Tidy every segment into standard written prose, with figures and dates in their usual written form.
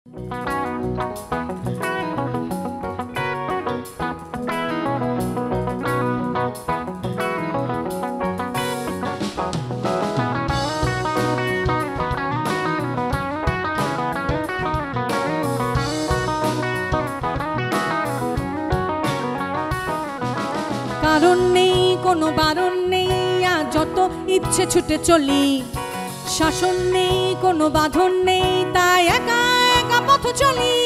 কারণ নেই কোনো বারণ নেই, আর যত ইচ্ছে ছুটে চলি। শাসন নেই কোনো বাঁধন নেই, তাই একা একা পথ চলি।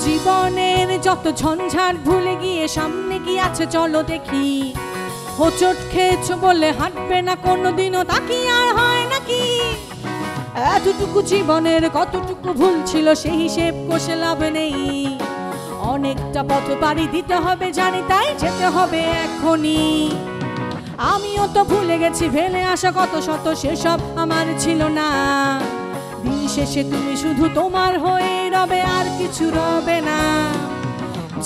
জীবনের যত ঝঞ্ঝাট ভুলে গিয়ে সামনে কি আছে চলো দেখি। হোঁচট খেয়েছো বলে হাঁটবে না কোনোদিনও, তা কি আর হয় নাকি? এতটুকু জীবনের কতটুকু ভুল ছিল সেই হিসেব কষে লাভ নেই। অনেকটা পথ পাড়ি দিতে হবে জানি, তাই যেতে হবে এখনই। আমিও তো ভুলে গেছি ফেলে আসা কত শত, সেসব আমার ছিল না। দিন শেষে তুমি শুধু তোমার হয়ে রবে, আর কিছু রবে না।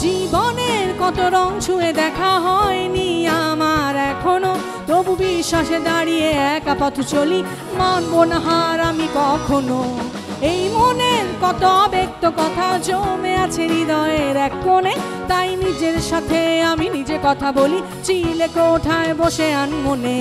জীবনের কত রং ছুঁয়ে দেখা হয়নি আমার এখনো, তবু বিশ্বাসে দাঁড়িয়ে একা পথ চলি। মানবো না হার আমি কখনো। এই মনের কত অব্যক্ত কথা জমে আছে হৃদয়ের এক কোণে, তাই নিজের সাথে আমি নিজে কথা বলি চিলে কোঠায় বসে আনমনে।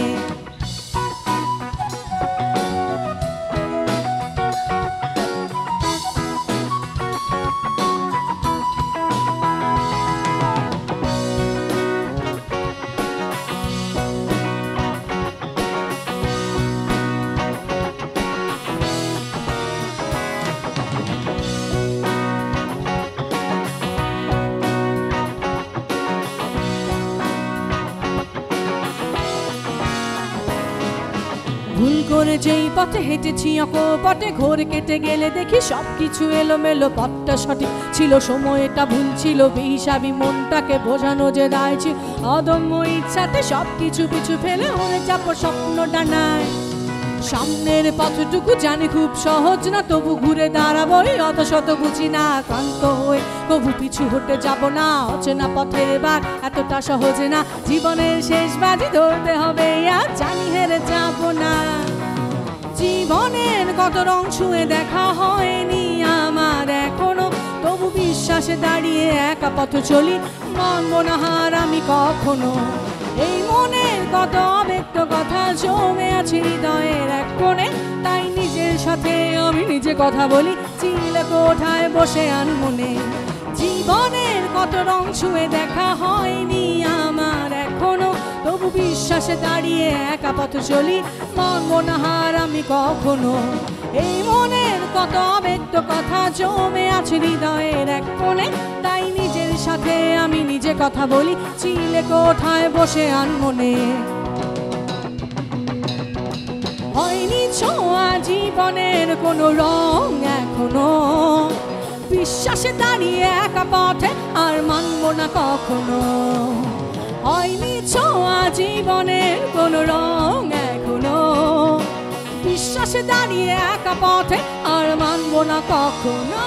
ভুল করে যেই পথে হেঁটেছি অকপটে, ঘোর কেটে গেলে দেখি সবকিছু এলোমেলো। পথটা সঠিক ছিল, সময়টা ভুল ছিল, বেহিসাবি মনটাকে বোঝানো যে দায় ছিল। অদম্য ইচ্ছাতে সবকিছু পিছু ফেলে উড়ে যাবো স্বপ্ন ডানায়। সামনের পথটুকু জানি খুব সহজ না, তবু ঘুরে দাঁড়াবোই অত শত বুঝি না। ক্লান্ত হয়ে কবু পিছু হতে যাব না, অচেনা পথের এবার এতটা সহজে না। জীবনের শেষ বাজি ধরতে হবে, আর জানি হেরে যাব না। জীবনের কত রং ছুঁয়ে দেখা হয়নি আমার এখনো, তবু বিশ্বাসে দাঁড়িয়ে একা পথ চলি। মানবো না হার আমি কখনো। এই মনের কত অব্যক্ত কথা জমে আছে হৃদয়ের এক কোণে, তাই নিজের সাথে আমি নিজে কথা বলি চিলে কোঠায় বসে আনমনে। জীবনের কত রং ছুঁয়ে দেখা হয়নি আমার এখনো, তবু বিশ্বাসে দাঁড়িয়ে একা পথ চলি। মানবো না হার আমি কখনো। এই মনের কত অব্যক্ত কথা জমে আছে হৃদয়ের এক কোণে, তাই নিজের সাথে আমি নিজে কথা বলি চিলে কোঠায় বসে আনমনে। হয়নি ছোঁয়া জীবনের কোনো রং এখনো, বিশ্বাসে দাঁড়িয়ে একা পথে আর মানবো না কখনো। হয়নি ছোঁয়া জীবনের কোনো রং এখনো, বিশ্বাসে দাঁড়িয়ে একা পথে আর মানবো না কখনো।